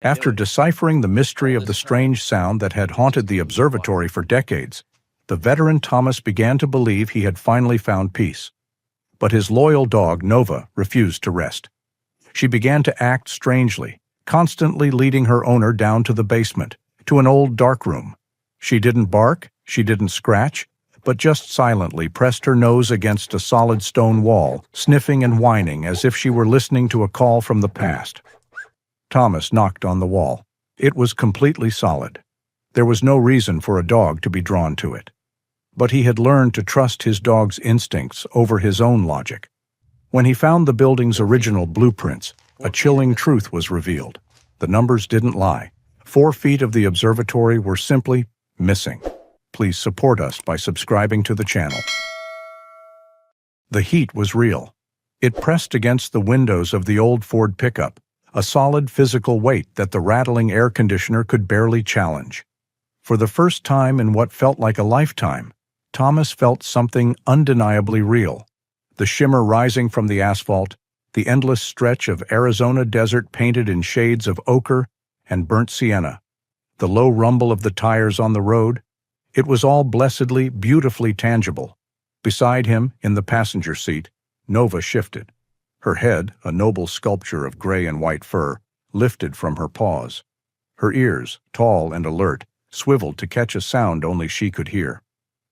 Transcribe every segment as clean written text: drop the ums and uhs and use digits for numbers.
After deciphering the mystery of the strange sound that had haunted the observatory for decades, the veteran Thomas began to believe he had finally found peace. But his loyal dog, Nova, refused to rest. She began to act strangely, constantly leading her owner down to the basement, to an old dark room. She didn't bark, she didn't scratch, but just silently pressed her nose against a solid stone wall, sniffing and whining as if she were listening to a call from the past. Thomas knocked on the wall. It was completely solid. There was no reason for a dog to be drawn to it. But he had learned to trust his dog's instincts over his own logic. When he found the building's original blueprints, a chilling truth was revealed. The numbers didn't lie. 4 feet of the observatory were simply missing. Please support us by subscribing to the channel. The heat was real. It pressed against the windows of the old Ford pickup, a solid physical weight that the rattling air conditioner could barely challenge. For the first time in what felt like a lifetime, Thomas felt something undeniably real. The shimmer rising from the asphalt, the endless stretch of Arizona desert painted in shades of ochre and burnt sienna, the low rumble of the tires on the road, it was all blessedly, beautifully tangible. Beside him, in the passenger seat, Nova shifted. Her head, a noble sculpture of gray and white fur, lifted from her paws. Her ears, tall and alert, swiveled to catch a sound only she could hear.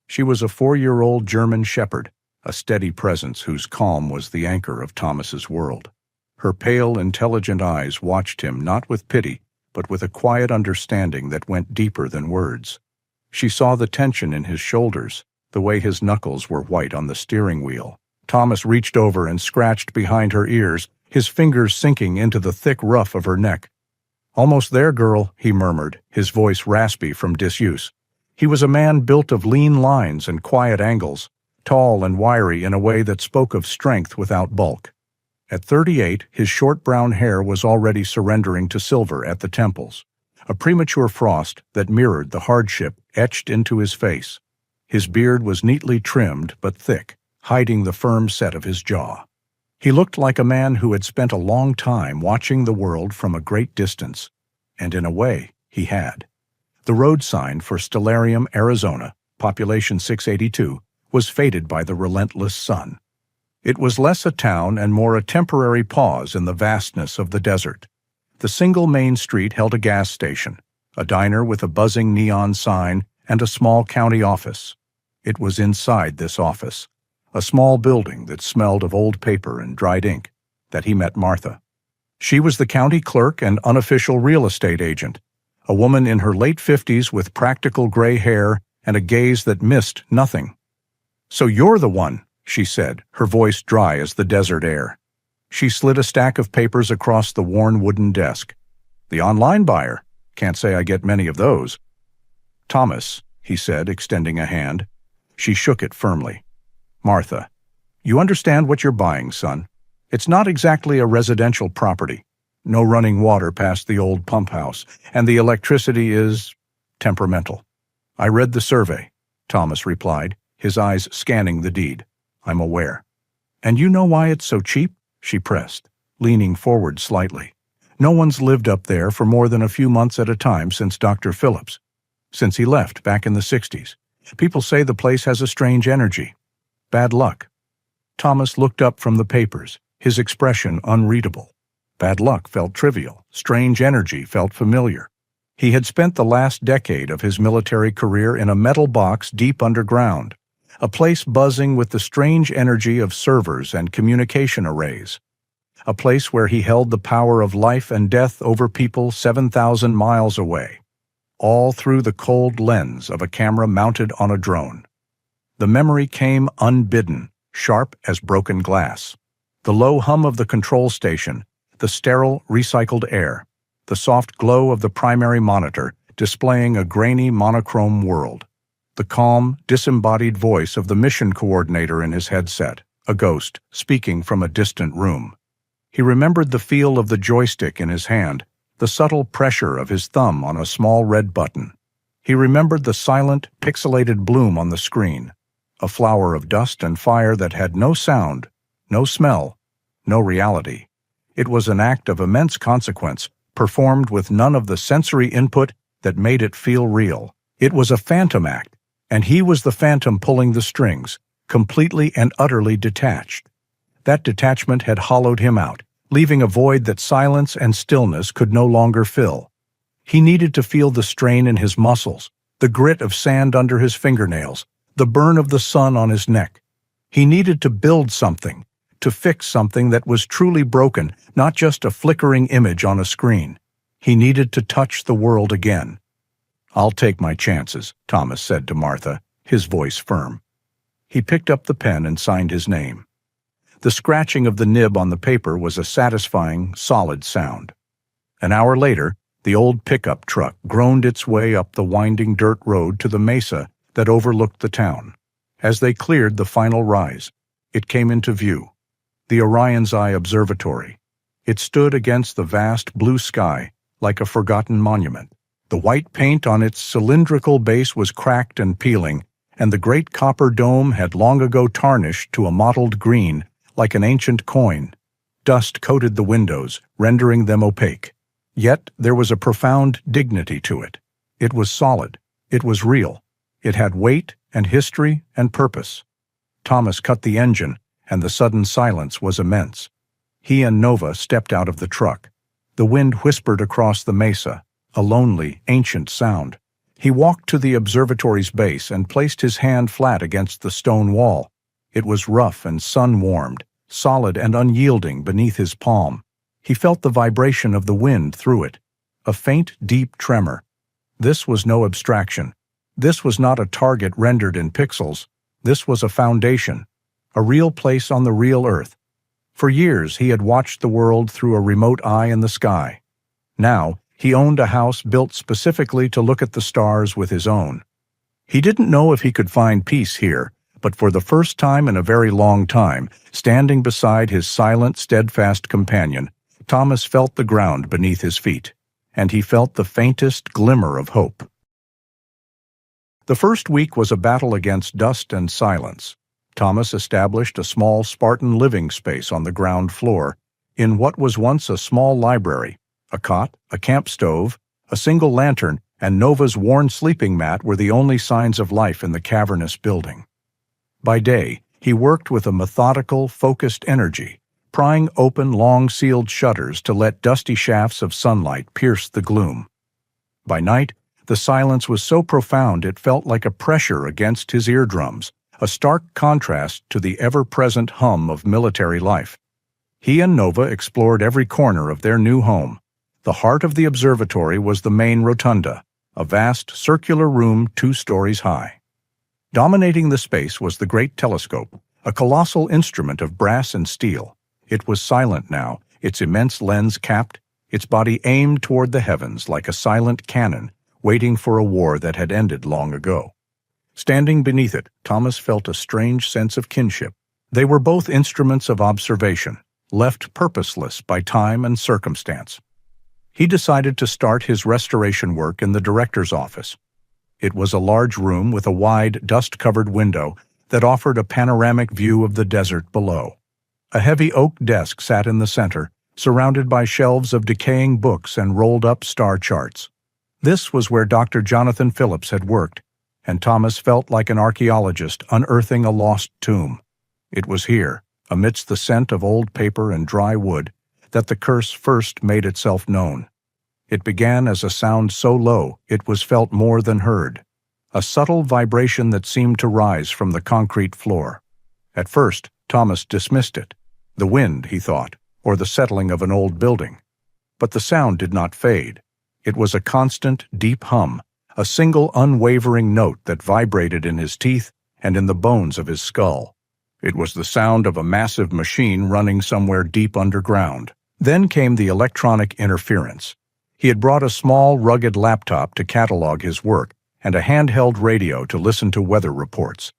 She was a 4-year-old German shepherd, a steady presence whose calm was the anchor of Thomas's world. Her pale, intelligent eyes watched him not with pity, but with a quiet understanding that went deeper than words. She saw the tension in his shoulders, the way his knuckles were white on the steering wheel. Thomas reached over and scratched behind her ears, his fingers sinking into the thick ruff of her neck. "Almost there, girl," he murmured, his voice raspy from disuse. He was a man built of lean lines and quiet angles, tall and wiry in a way that spoke of strength without bulk. At 38, his short brown hair was already surrendering to silver at the temples, a premature frost that mirrored the hardship etched into his face. His beard was neatly trimmed but thick, hiding the firm set of his jaw. He looked like a man who had spent a long time watching the world from a great distance, and in a way, he had. The road sign for Stellarium, Arizona, population 682, was faded by the relentless sun. It was less a town and more a temporary pause in the vastness of the desert. The single main street held a gas station, a diner with a buzzing neon sign, and a small county office. It was inside this office, a small building that smelled of old paper and dried ink, that he met Martha. She was the county clerk and unofficial real estate agent, a woman in her late 50s with practical gray hair and a gaze that missed nothing. "So you're the one," she said, her voice dry as the desert air. She slid a stack of papers across the worn wooden desk. "The online buyer. Can't say I get many of those." "Thomas," he said, extending a hand. She shook it firmly. "Martha, you understand what you're buying, son. It's not exactly a residential property. No running water past the old pump house, and the electricity is temperamental." "I read the survey," Thomas replied, his eyes scanning the deed. "I'm aware." "And you know why it's so cheap?" she pressed, leaning forward slightly. "No one's lived up there for more than a few months at a time since Dr. Phillips. Since he left back in the 60s. People say the place has a strange energy. Bad luck." Thomas looked up from the papers, his expression unreadable. Bad luck felt trivial. Strange energy felt familiar. He had spent the last decade of his military career in a metal box deep underground, a place buzzing with the strange energy of servers and communication arrays, a place where he held the power of life and death over people 7,000 miles away, all through the cold lens of a camera mounted on a drone. The memory came unbidden, sharp as broken glass. The low hum of the control station, the sterile, recycled air, the soft glow of the primary monitor displaying a grainy, monochrome world, the calm, disembodied voice of the mission coordinator in his headset, a ghost, speaking from a distant room. He remembered the feel of the joystick in his hand, the subtle pressure of his thumb on a small red button. He remembered the silent, pixelated bloom on the screen, a flower of dust and fire that had no sound, no smell, no reality. It was an act of immense consequence, performed with none of the sensory input that made it feel real. It was a phantom act, and he was the phantom pulling the strings, completely and utterly detached. That detachment had hollowed him out, leaving a void that silence and stillness could no longer fill. He needed to feel the strain in his muscles, the grit of sand under his fingernails, the burn of the sun on his neck. He needed to build something, to fix something that was truly broken, not just a flickering image on a screen. He needed to touch the world again. "I'll take my chances," Thomas said to Martha, his voice firm. He picked up the pen and signed his name. The scratching of the nib on the paper was a satisfying, solid sound. An hour later, the old pickup truck groaned its way up the winding dirt road to the mesa that overlooked the town. As they cleared the final rise, it came into view. The Orion's Eye Observatory. It stood against the vast blue sky like a forgotten monument. The white paint on its cylindrical base was cracked and peeling, and the great copper dome had long ago tarnished to a mottled green like an ancient coin. Dust coated the windows, rendering them opaque. Yet there was a profound dignity to it. It was solid. It was real. It had weight and history and purpose. Thomas cut the engine, and the sudden silence was immense. He and Nova stepped out of the truck. The wind whispered across the mesa, a lonely, ancient sound. He walked to the observatory's base and placed his hand flat against the stone wall. It was rough and sun-warmed, solid and unyielding beneath his palm. He felt the vibration of the wind through it, a faint, deep tremor. This was no abstraction. This was not a target rendered in pixels. This was a foundation, a real place on the real earth. For years he had watched the world through a remote eye in the sky. Now he owned a house built specifically to look at the stars with his own. He didn't know if he could find peace here, but for the first time in a very long time, standing beside his silent, steadfast companion, Thomas felt the ground beneath his feet, and he felt the faintest glimmer of hope. The first week was a battle against dust and silence. Thomas established a small Spartan living space on the ground floor, in what was once a small library. A cot, a camp stove, a single lantern, and Nova's worn sleeping mat were the only signs of life in the cavernous building. By day, he worked with a methodical, focused energy, prying open long-sealed shutters to let dusty shafts of sunlight pierce the gloom. By night, the silence was so profound it felt like a pressure against his eardrums, a stark contrast to the ever-present hum of military life. He and Nova explored every corner of their new home. The heart of the observatory was the main rotunda, a vast circular room 2 stories high. Dominating the space was the great telescope, a colossal instrument of brass and steel. It was silent now, its immense lens capped, its body aimed toward the heavens like a silent cannon, waiting for a war that had ended long ago. Standing beneath it, Thomas felt a strange sense of kinship. They were both instruments of observation, left purposeless by time and circumstance. He decided to start his restoration work in the director's office. It was a large room with a wide, dust-covered window that offered a panoramic view of the desert below. A heavy oak desk sat in the center, surrounded by shelves of decaying books and rolled-up star charts. This was where Dr. Jonathan Phillips had worked, and Thomas felt like an archaeologist unearthing a lost tomb. It was here, amidst the scent of old paper and dry wood, that the curse first made itself known. It began as a sound so low it was felt more than heard, a subtle vibration that seemed to rise from the concrete floor. At first, Thomas dismissed it. The wind, he thought, or the settling of an old building. But the sound did not fade. It was a constant, deep hum, a single unwavering note that vibrated in his teeth and in the bones of his skull. It was the sound of a massive machine running somewhere deep underground. Then came the electronic interference. He had brought a small, rugged laptop to catalog his work and a handheld radio to listen to weather reports.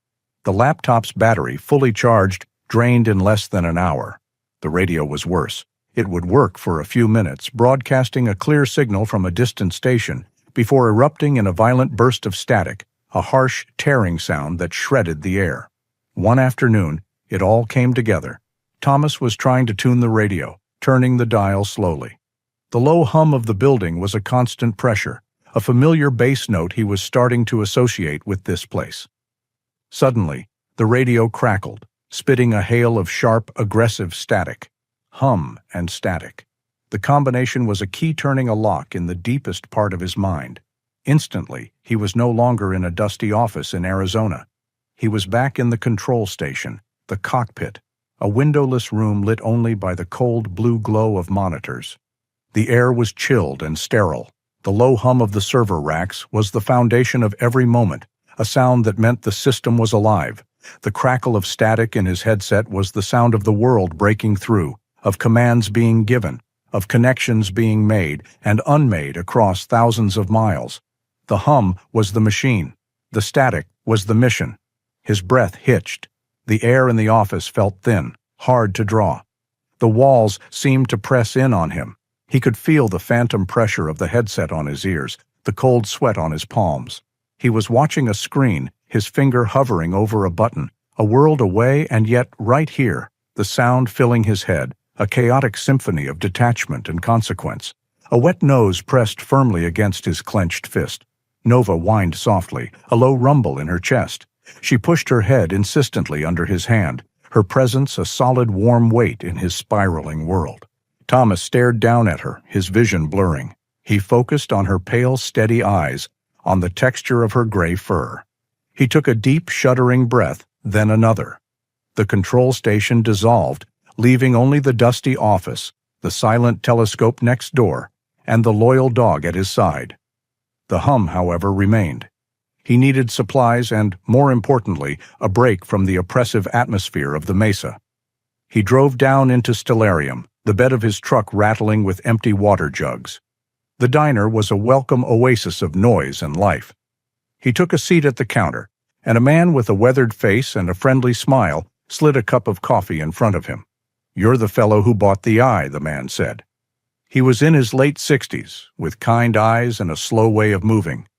The laptop's battery, fully charged, drained in less than an hour. The radio was worse. It would work for a few minutes, broadcasting a clear signal from a distant station, before erupting in a violent burst of static, a harsh, tearing sound that shredded the air. One afternoon, it all came together. Thomas was trying to tune the radio, turning the dial slowly. The low hum of the building was a constant pressure, a familiar bass note he was starting to associate with this place. Suddenly, the radio crackled, spitting a hail of sharp, aggressive static. Hum and static. The combination was a key turning a lock in the deepest part of his mind. Instantly, he was no longer in a dusty office in Arizona. He was back in the control station, the cockpit, a windowless room lit only by the cold blue glow of monitors. The air was chilled and sterile. The low hum of the server racks was the foundation of every moment, a sound that meant the system was alive. The crackle of static in his headset was the sound of the world breaking through, of commands being given, of connections being made and unmade across thousands of miles. The hum was the machine. The static was the mission. His breath hitched. The air in the office felt thin, hard to draw. The walls seemed to press in on him. He could feel the phantom pressure of the headset on his ears, the cold sweat on his palms. He was watching a screen, his finger hovering over a button, a world away and yet right here, the sound filling his head, a chaotic symphony of detachment and consequence. A wet nose pressed firmly against his clenched fist. Nova whined softly, a low rumble in her chest. She pushed her head insistently under his hand, her presence a solid warm weight in his spiraling world. Thomas stared down at her, his vision blurring. He focused on her pale, steady eyes, on the texture of her gray fur. He took a deep, shuddering breath, then another. The control station dissolved, leaving only the dusty office, the silent telescope next door, and the loyal dog at his side. The hum, however, remained. He needed supplies and, more importantly, a break from the oppressive atmosphere of the mesa. He drove down into Stellarium, the bed of his truck rattling with empty water jugs. The diner was a welcome oasis of noise and life. He took a seat at the counter, and a man with a weathered face and a friendly smile slid a cup of coffee in front of him. "You're the fellow who bought the eye," the man said. He was in his late 60s, with kind eyes and a slow way of moving.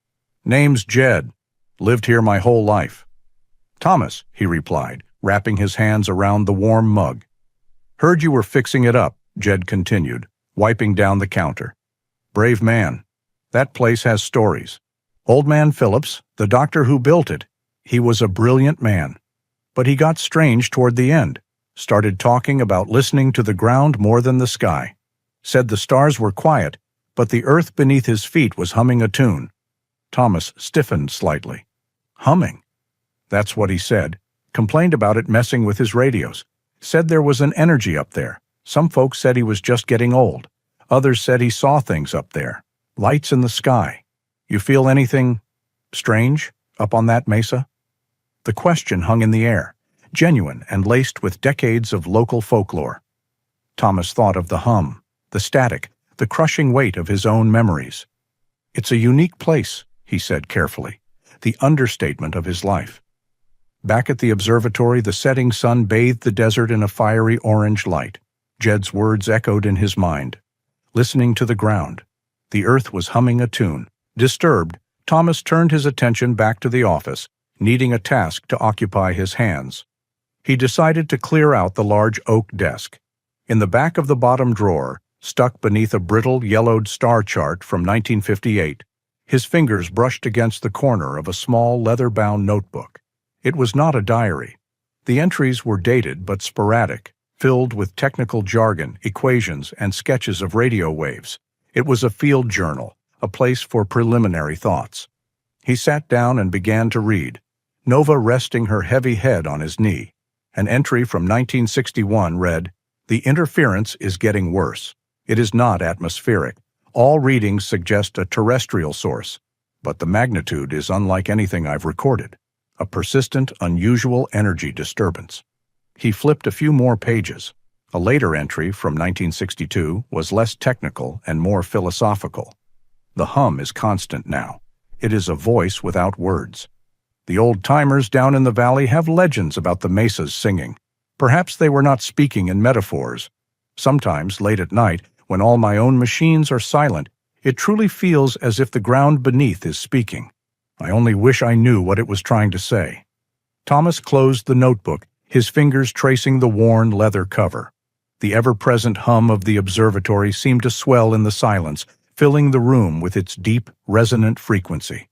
"Name's Jed. Lived here my whole life." "Thomas," he replied, wrapping his hands around the warm mug. "Heard you were fixing it up," Jed continued, wiping down the counter. "Brave man. That place has stories. Old man Phillips, the doctor who built it, he was a brilliant man. But he got strange toward the end, started talking about listening to the ground more than the sky. Said the stars were quiet, but the earth beneath his feet was humming a tune." Thomas stiffened slightly. "Humming?" "That's what he said. Complained about it messing with his radios. Said there was an energy up there. Some folks said he was just getting old. Others said he saw things up there. Lights in the sky. You feel anything strange up on that mesa?" The question hung in the air, genuine and laced with decades of local folklore. Thomas thought of the hum, the static, the crushing weight of his own memories. "It's a unique place," he said carefully, the understatement of his life. Back at the observatory, the setting sun bathed the desert in a fiery orange light. Jed's words echoed in his mind. Listening to the ground. The earth was humming a tune. Disturbed, Thomas turned his attention back to the office, needing a task to occupy his hands. He decided to clear out the large oak desk. In the back of the bottom drawer, stuck beneath a brittle, yellowed star chart from 1958, his fingers brushed against the corner of a small, leather-bound notebook. It was not a diary. The entries were dated but sporadic, filled with technical jargon, equations, and sketches of radio waves. It was a field journal, a place for preliminary thoughts. He sat down and began to read, Nova resting her heavy head on his knee. An entry from 1961 read, "The interference is getting worse. It is not atmospheric. All readings suggest a terrestrial source, but the magnitude is unlike anything I've recorded. A persistent, unusual energy disturbance." He flipped a few more pages. A later entry from 1962 was less technical and more philosophical. "The hum is constant now. It is a voice without words. The old-timers down in the valley have legends about the mesas singing. Perhaps they were not speaking in metaphors. Sometimes, late at night, when all my own machines are silent, it truly feels as if the ground beneath is speaking. I only wish I knew what it was trying to say." Thomas closed the notebook, his fingers tracing the worn leather cover. The ever-present hum of the observatory seemed to swell in the silence, filling the room with its deep, resonant frequency.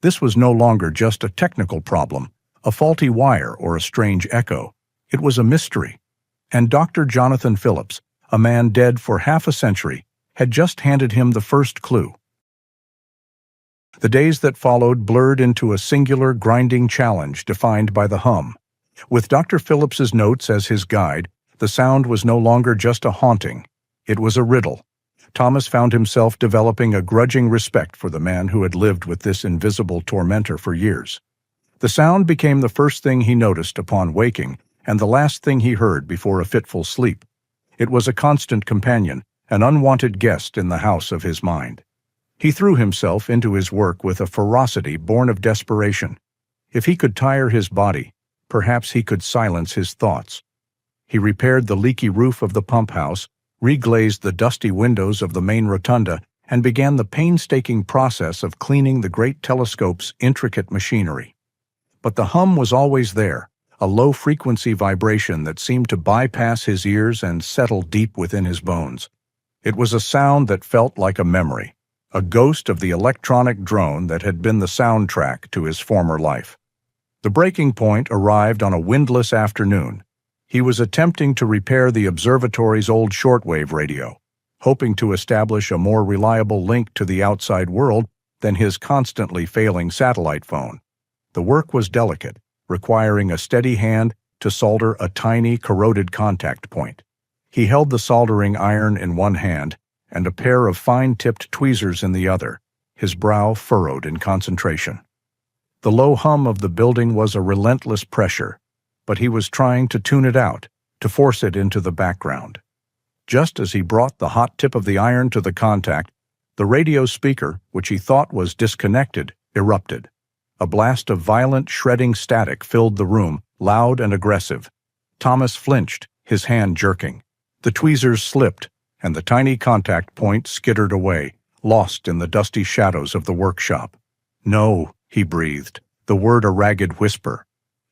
This was no longer just a technical problem, a faulty wire or a strange echo. It was a mystery. And Dr. Jonathan Phillips, a man dead for half a century, had just handed him the first clue. The days that followed blurred into a singular, grinding challenge defined by the hum. With Dr. Phillips's notes as his guide, the sound was no longer just a haunting. It was a riddle. Thomas found himself developing a grudging respect for the man who had lived with this invisible tormentor for years. The sound became the first thing he noticed upon waking, and the last thing he heard before a fitful sleep. It was a constant companion, an unwanted guest in the house of his mind. He threw himself into his work with a ferocity born of desperation. If he could tire his body, perhaps he could silence his thoughts. He repaired the leaky roof of the pump house, reglazed the dusty windows of the main rotunda, and began the painstaking process of cleaning the great telescope's intricate machinery. But the hum was always there, a low-frequency vibration that seemed to bypass his ears and settle deep within his bones. It was a sound that felt like a memory, a ghost of the electronic drone that had been the soundtrack to his former life. The breaking point arrived on a windless afternoon. He was attempting to repair the observatory's old shortwave radio, hoping to establish a more reliable link to the outside world than his constantly failing satellite phone. The work was delicate, requiring a steady hand to solder a tiny, corroded contact point. He held the soldering iron in one hand and a pair of fine-tipped tweezers in the other, his brow furrowed in concentration. The low hum of the building was a relentless pressure, but he was trying to tune it out, to force it into the background. Just as he brought the hot tip of the iron to the contact, the radio speaker, which he thought was disconnected, erupted. A blast of violent, shredding static filled the room, loud and aggressive. Thomas flinched, his hand jerking. The tweezers slipped, and the tiny contact point skittered away, lost in the dusty shadows of the workshop. "No," he breathed, the word a ragged whisper.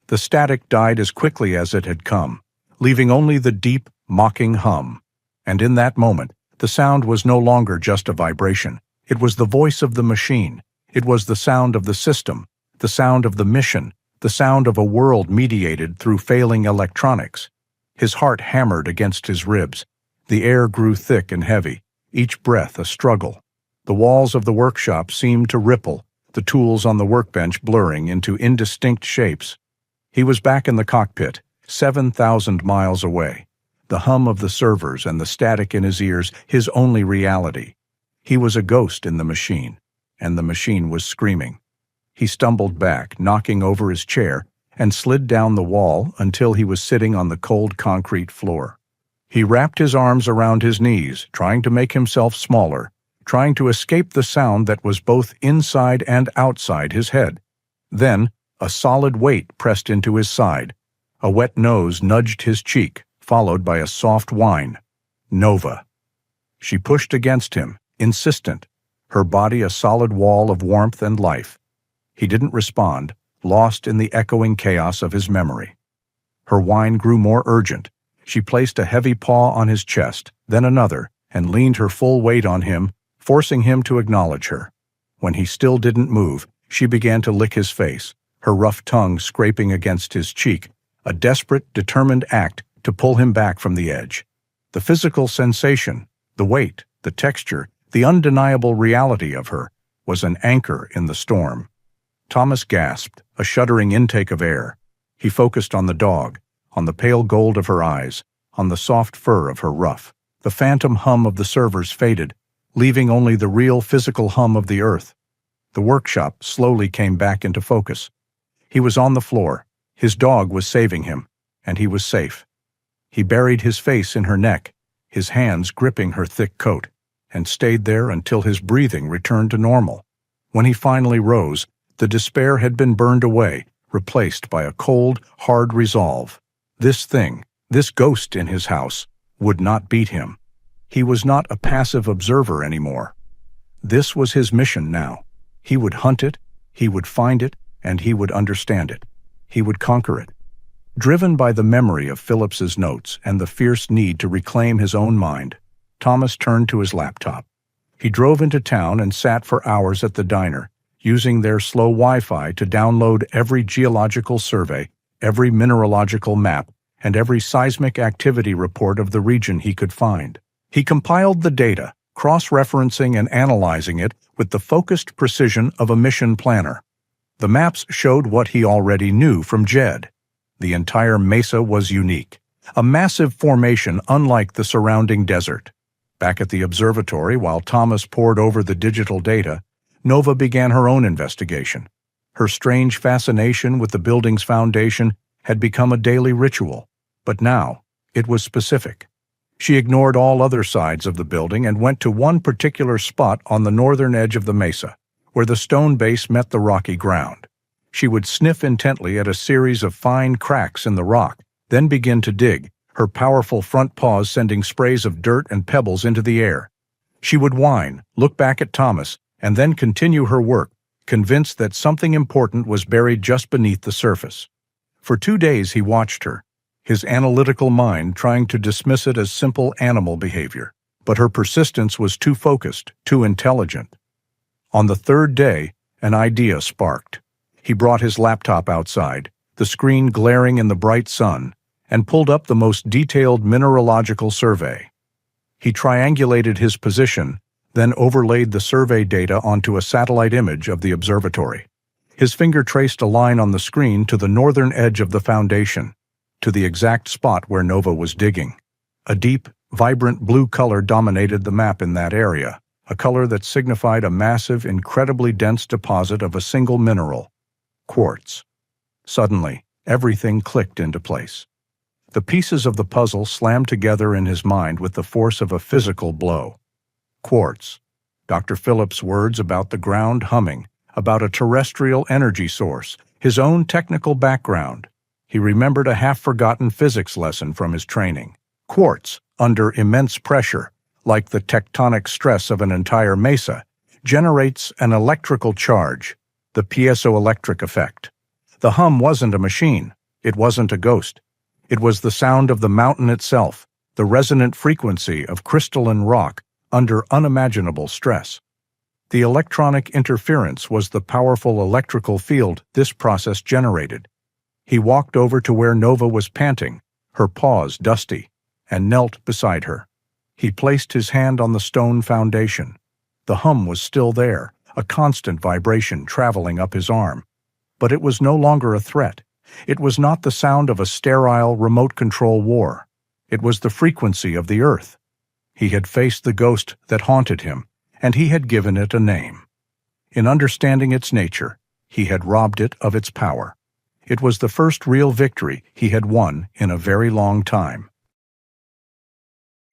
The static died as quickly as it had come, leaving only the deep, mocking hum. And in that moment, the sound was no longer just a vibration. It was the voice of the machine. It was the sound of the system, the sound of the mission, the sound of a world mediated through failing electronics. His heart hammered against his ribs. The air grew thick and heavy, each breath a struggle. The walls of the workshop seemed to ripple, the tools on the workbench blurring into indistinct shapes. He was back in the cockpit, 7,000 miles away. The hum of the servers and the static in his ears, his only reality. He was a ghost in the machine, and the machine was screaming. He stumbled back, knocking over his chair, and slid down the wall until he was sitting on the cold concrete floor. He wrapped his arms around his knees, trying to make himself smaller, trying to escape the sound that was both inside and outside his head. Then, a solid weight pressed into his side. A wet nose nudged his cheek, followed by a soft whine. Nova. She pushed against him, insistent, her body a solid wall of warmth and life. He didn't respond, lost in the echoing chaos of his memory. Her whine grew more urgent. She placed a heavy paw on his chest, then another, and leaned her full weight on him, forcing him to acknowledge her. When he still didn't move, she began to lick his face, her rough tongue scraping against his cheek, a desperate, determined act to pull him back from the edge. The physical sensation, the weight, the texture, the undeniable reality of her, was an anchor in the storm. Thomas gasped, a shuddering intake of air. He focused on the dog, on the pale gold of her eyes, on the soft fur of her ruff. The phantom hum of the servers faded, leaving only the real physical hum of the earth. The workshop slowly came back into focus. He was on the floor, his dog was saving him, and he was safe. He buried his face in her neck, his hands gripping her thick coat, and stayed there until his breathing returned to normal. When he finally rose, the despair had been burned away, replaced by a cold, hard resolve. This thing, this ghost in his house, would not beat him. He was not a passive observer anymore. This was his mission now. He would hunt it, he would find it, and he would understand it. He would conquer it. Driven by the memory of Phillips's notes and the fierce need to reclaim his own mind, Thomas turned to his laptop. He drove into town and sat for hours at the diner, using their slow Wi-Fi to download every geological survey, every mineralogical map, and every seismic activity report of the region he could find. He compiled the data, cross-referencing and analyzing it with the focused precision of a mission planner. The maps showed what he already knew from Jed. The entire mesa was unique, a massive formation unlike the surrounding desert. Back at the observatory, while Thomas pored over the digital data, Nova began her own investigation. Her strange fascination with the building's foundation had become a daily ritual, but now it was specific. She ignored all other sides of the building and went to one particular spot on the northern edge of the mesa, where the stone base met the rocky ground. She would sniff intently at a series of fine cracks in the rock, then begin to dig, her powerful front paws sending sprays of dirt and pebbles into the air. She would whine, look back at Thomas, and then continue her work, convinced that something important was buried just beneath the surface. For 2 days he watched her, his analytical mind trying to dismiss it as simple animal behavior. But her persistence was too focused, too intelligent. On the 3rd day, an idea sparked. He brought his laptop outside, the screen glaring in the bright sun, and pulled up the most detailed mineralogical survey. He triangulated his position, then overlaid the survey data onto a satellite image of the observatory. His finger traced a line on the screen to the northern edge of the foundation, to the exact spot where Nova was digging. A deep, vibrant blue color dominated the map in that area, a color that signified a massive, incredibly dense deposit of a single mineral, quartz. Suddenly, everything clicked into place. The pieces of the puzzle slammed together in his mind with the force of a physical blow. Quartz. Dr. Phillips' words about the ground humming, about a terrestrial energy source, his own technical background. He remembered a half-forgotten physics lesson from his training. Quartz, under immense pressure, like the tectonic stress of an entire mesa, generates an electrical charge, the piezoelectric effect. The hum wasn't a machine. It wasn't a ghost. It was the sound of the mountain itself, the resonant frequency of crystalline rock under unimaginable stress. The electronic interference was the powerful electrical field this process generated. He walked over to where Nova was panting, her paws dusty, and knelt beside her. He placed his hand on the stone foundation. The hum was still there, a constant vibration traveling up his arm. But it was no longer a threat. It was not the sound of a sterile remote control war. It was the frequency of the earth. He had faced the ghost that haunted him, and he had given it a name. In understanding its nature, he had robbed it of its power. It was the first real victory he had won in a very long time.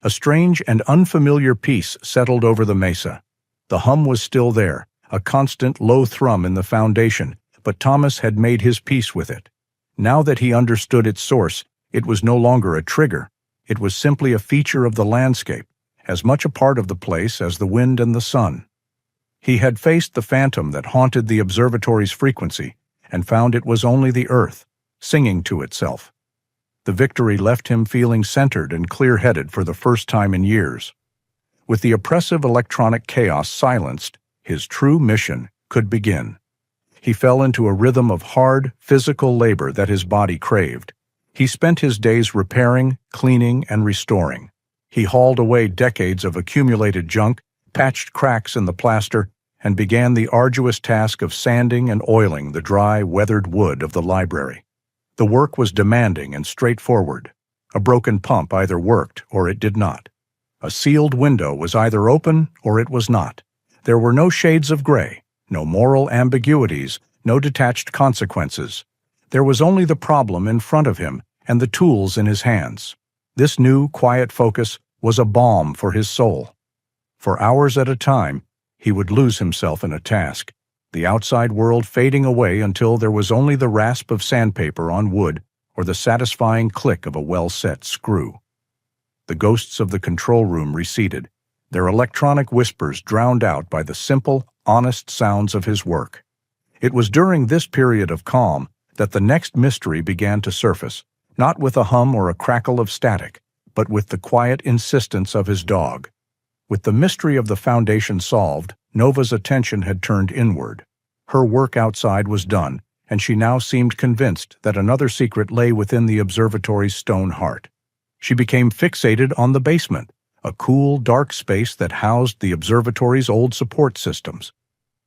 A strange and unfamiliar peace settled over the mesa. The hum was still there, a constant low thrum in the foundation, but Thomas had made his peace with it. Now that he understood its source, it was no longer a trigger. It was simply a feature of the landscape, as much a part of the place as the wind and the sun. He had faced the phantom that haunted the observatory's frequency and found it was only the earth, singing to itself. The victory left him feeling centered and clear-headed for the first time in years. With the oppressive electronic chaos silenced, his true mission could begin. He fell into a rhythm of hard, physical labor that his body craved. He spent his days repairing, cleaning, and restoring. He hauled away decades of accumulated junk, patched cracks in the plaster, and began the arduous task of sanding and oiling the dry, weathered wood of the library. The work was demanding and straightforward. A broken pump either worked or it did not. A sealed window was either open or it was not. There were no shades of gray, no moral ambiguities, no detached consequences. There was only the problem in front of him and the tools in his hands. This new, quiet focus was a balm for his soul. For hours at a time, he would lose himself in a task, the outside world fading away until there was only the rasp of sandpaper on wood or the satisfying click of a well-set screw. The ghosts of the control room receded, their electronic whispers drowned out by the simple, honest sounds of his work. It was during this period of calm that the next mystery began to surface, not with a hum or a crackle of static, but with the quiet insistence of his dog. With the mystery of the foundation solved, Nova's attention had turned inward. Her work outside was done, and she now seemed convinced that another secret lay within the observatory's stone heart. She became fixated on the basement, a cool, dark space that housed the observatory's old support systems.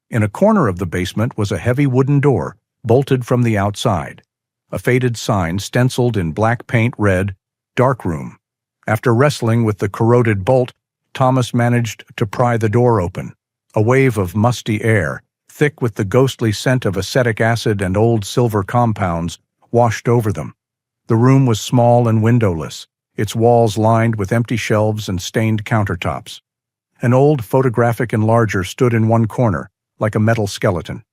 In a corner of the basement was a heavy wooden door, bolted from the outside. A faded sign stenciled in black paint read, "Dark Room." After wrestling with the corroded bolt, Thomas managed to pry the door open. A wave of musty air, thick with the ghostly scent of acetic acid and old silver compounds, washed over them. The room was small and windowless, its walls lined with empty shelves and stained countertops. An old photographic enlarger stood in one corner, like a metal skeleton.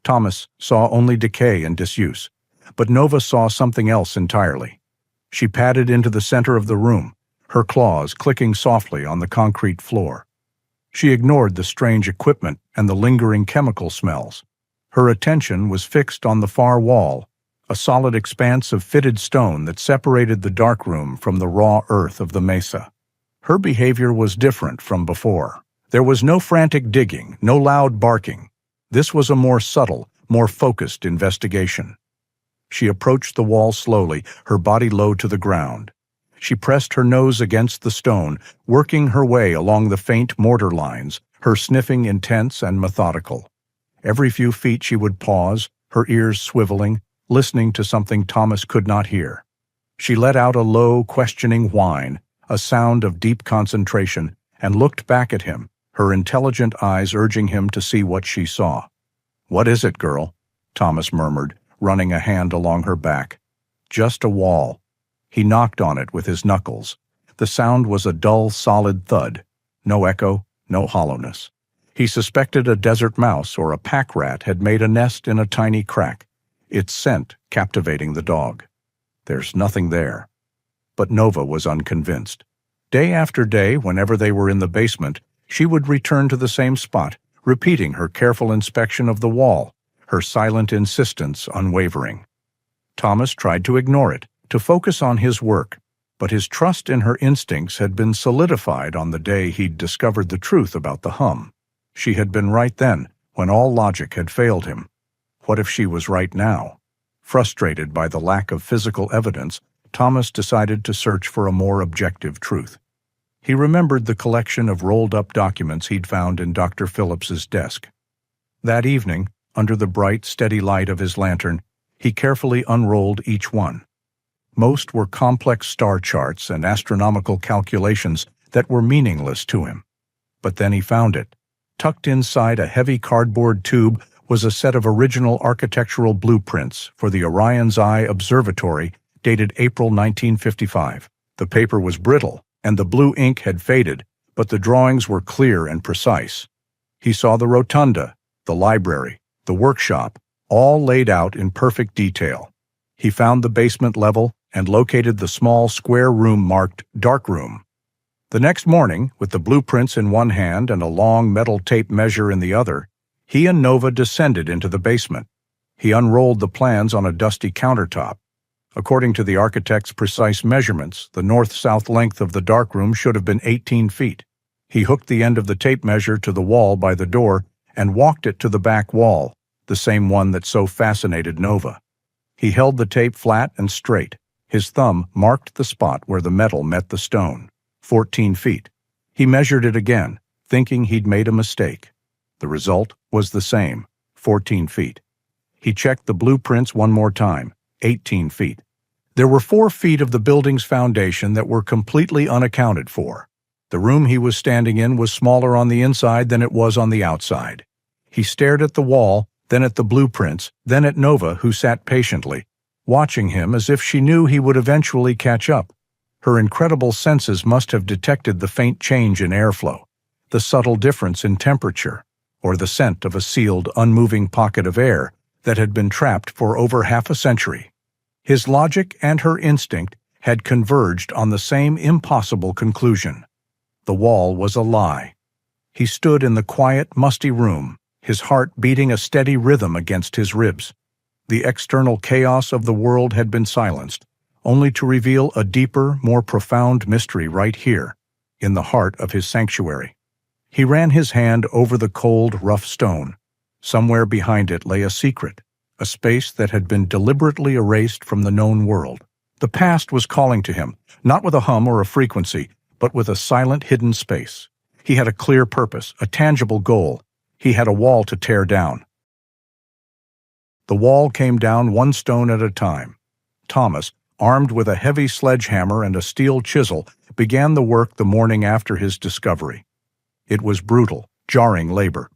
Thomas saw only decay and disuse, but Nova saw something else entirely. She padded into the center of the room, her claws clicking softly on the concrete floor. She ignored the strange equipment and the lingering chemical smells. Her attention was fixed on the far wall, a solid expanse of fitted stone that separated the dark room from the raw earth of the mesa. Her behavior was different from before. There was no frantic digging, no loud barking. This was a more subtle, more focused investigation. She approached the wall slowly, her body low to the ground. She pressed her nose against the stone, working her way along the faint mortar lines, her sniffing intense and methodical. Every few feet she would pause, her ears swiveling, listening to something Thomas could not hear. She let out a low, questioning whine, a sound of deep concentration, and looked back at him, her intelligent eyes urging him to see what she saw. "What is it, girl?" Thomas murmured, running a hand along her back. "Just a wall." He knocked on it with his knuckles. The sound was a dull, solid thud. No echo, no hollowness. He suspected a desert mouse or a pack rat had made a nest in a tiny crack, its scent captivating the dog. "There's nothing there." But Nova was unconvinced. Day after day, whenever they were in the basement, she would return to the same spot, repeating her careful inspection of the wall, her silent insistence unwavering. Thomas tried to ignore it, to focus on his work, but his trust in her instincts had been solidified on the day he'd discovered the truth about the hum. She had been right then, when all logic had failed him. What if she was right now? Frustrated by the lack of physical evidence, Thomas decided to search for a more objective truth. He remembered the collection of rolled-up documents he'd found in Dr. Phillips's desk. That evening, under the bright, steady light of his lantern, he carefully unrolled each one. Most were complex star charts and astronomical calculations that were meaningless to him. But then he found it. Tucked inside a heavy cardboard tube was a set of original architectural blueprints for the Orion's Eye Observatory dated April 1955. The paper was brittle, and the blue ink had faded, but the drawings were clear and precise. He saw the rotunda, the library, the workshop, all laid out in perfect detail. He found the basement level and located the small square room marked Dark Room. The next morning, with the blueprints in one hand and a long metal tape measure in the other, he and Nova descended into the basement. He unrolled the plans on a dusty countertop. According to the architect's precise measurements, the north-south length of the darkroom should have been 18 feet. He hooked the end of the tape measure to the wall by the door and walked it to the back wall, the same one that so fascinated Nova. He held the tape flat and straight. His thumb marked the spot where the metal met the stone, 14 feet. He measured it again, thinking he'd made a mistake. The result was the same, 14 feet. He checked the blueprints one more time, 18 feet. There were 4 feet of the building's foundation that were completely unaccounted for. The room he was standing in was smaller on the inside than it was on the outside. He stared at the wall, then at the blueprints, then at Nova, who sat patiently, watching him as if she knew he would eventually catch up. Her incredible senses must have detected the faint change in airflow, the subtle difference in temperature, or the scent of a sealed, unmoving pocket of air that had been trapped for over half a century. His logic and her instinct had converged on the same impossible conclusion. The wall was a lie. He stood in the quiet, musty room, his heart beating a steady rhythm against his ribs. The external chaos of the world had been silenced. only to reveal a deeper, more profound mystery right here, in the heart of his sanctuary. He ran his hand over the cold, rough stone. Somewhere behind it lay a secret, a space that had been deliberately erased from the known world. The past was calling to him, not with a hum or a frequency, but with a silent, hidden space. He had a clear purpose, a tangible goal. He had a wall to tear down. The wall came down one stone at a time. Thomas, armed with a heavy sledgehammer and a steel chisel, began the work the morning after his discovery. It was brutal, jarring labor.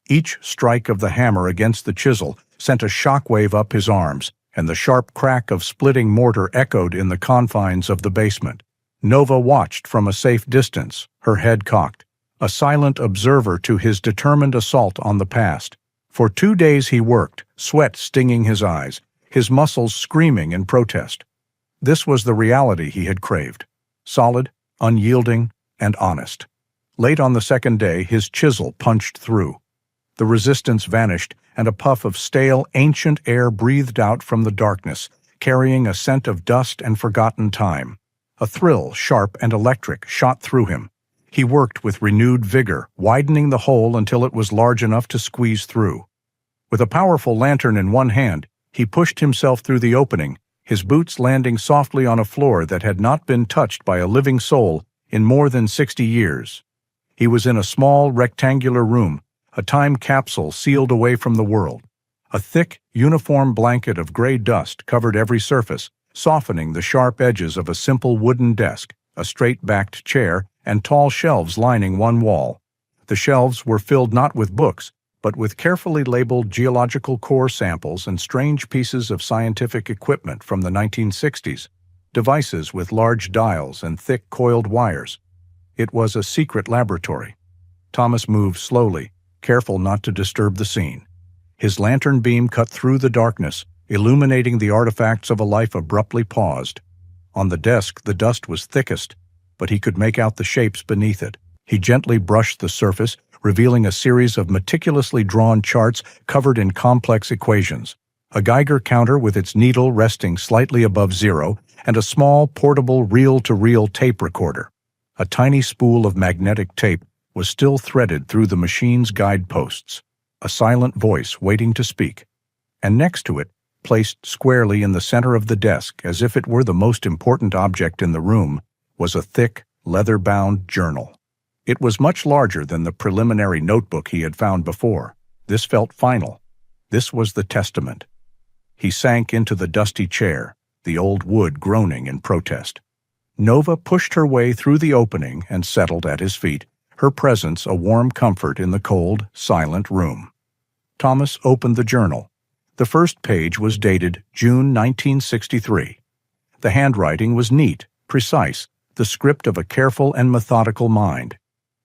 Each strike of the hammer against the chisel sent a shockwave up his arms, and the sharp crack of splitting mortar echoed in the confines of the basement. Nova watched from a safe distance, her head cocked, a silent observer to his determined assault on the past. For 2 days he worked, sweat stinging his eyes, his muscles screaming in protest. This was the reality he had craved, solid, unyielding, and honest. Late on the second day, his chisel punched through. The resistance vanished, and a puff of stale, ancient air breathed out from the darkness, carrying a scent of dust and forgotten time. A thrill, sharp and electric, shot through him. He worked with renewed vigor, widening the hole until it was large enough to squeeze through. With a powerful lantern in one hand, he pushed himself through the opening, his boots landing softly on a floor that had not been touched by a living soul in more than 60 years. He was in a small, rectangular room, a time capsule sealed away from the world. A thick, uniform blanket of gray dust covered every surface, softening the sharp edges of a simple wooden desk, a straight-backed chair, and tall shelves lining one wall. The shelves were filled not with books, but with carefully labeled geological core samples and strange pieces of scientific equipment from the 1960s, devices with large dials and thick coiled wires. It was a secret laboratory. Thomas moved slowly, careful not to disturb the scene. His lantern beam cut through the darkness, illuminating the artifacts of a life abruptly paused. On the desk, the dust was thickest, but he could make out the shapes beneath it. He gently brushed the surface, revealing a series of meticulously drawn charts covered in complex equations, a Geiger counter with its needle resting slightly above zero, and a small, portable reel-to-reel tape recorder. A tiny spool of magnetic tape was still threaded through the machine's guideposts, a silent voice waiting to speak. And next to it, placed squarely in the center of the desk as if it were the most important object in the room, was a thick, leather-bound journal. It was much larger than the preliminary notebook he had found before. This felt final. This was the testament. He sank into the dusty chair, the old wood groaning in protest. Nova pushed her way through the opening and settled at his feet, her presence a warm comfort in the cold, silent room. Thomas opened the journal. The first page was dated June 1963. The handwriting was neat, precise, the script of a careful and methodical mind.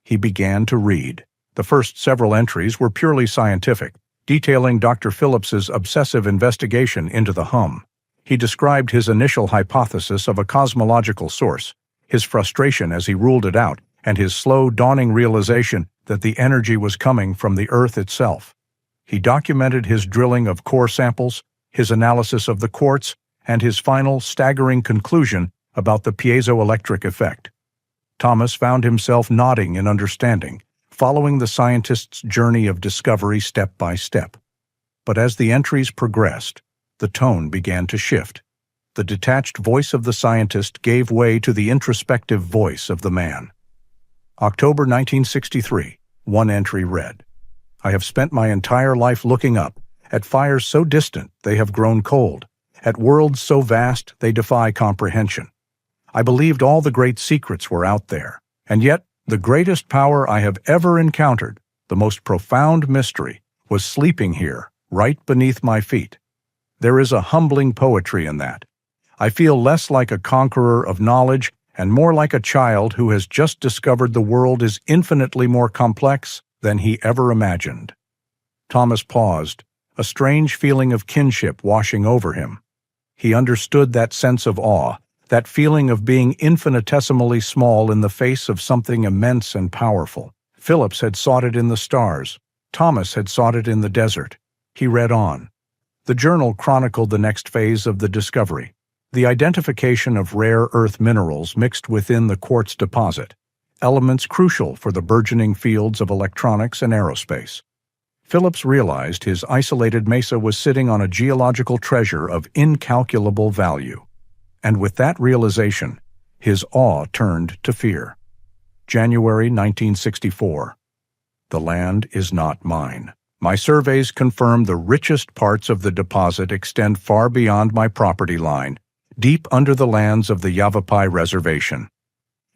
He began to read. The first several entries were purely scientific, detailing Dr. Phillips's obsessive investigation into the hum. He described his initial hypothesis of a cosmological source, his frustration as he ruled it out, and his slow dawning realization that the energy was coming from the Earth itself. He documented his drilling of core samples, his analysis of the quartz, and his final staggering conclusion about the piezoelectric effect. Thomas found himself nodding in understanding, following the scientist's journey of discovery step by step. But as the entries progressed, the tone began to shift. The detached voice of the scientist gave way to the introspective voice of the man. October 1963, one entry read, "I have spent my entire life looking up, at fires so distant they have grown cold, at worlds so vast they defy comprehension. I believed all the great secrets were out there, and yet the greatest power I have ever encountered, the most profound mystery, was sleeping here, right beneath my feet. There is a humbling poetry in that. I feel less like a conqueror of knowledge and more like a child who has just discovered the world is infinitely more complex than he ever imagined." Thomas paused, a strange feeling of kinship washing over him. He understood that sense of awe, that feeling of being infinitesimally small in the face of something immense and powerful. Phillips had sought it in the stars. Thomas had sought it in the desert. He read on. The journal chronicled the next phase of the discovery. The identification of rare earth minerals mixed within the quartz deposit, elements crucial for the burgeoning fields of electronics and aerospace. Phillips realized his isolated mesa was sitting on a geological treasure of incalculable value. And with that realization, his awe turned to fear. January 1964. The land is not mine. My surveys confirm the richest parts of the deposit extend far beyond my property line, deep under the lands of the Yavapai Reservation.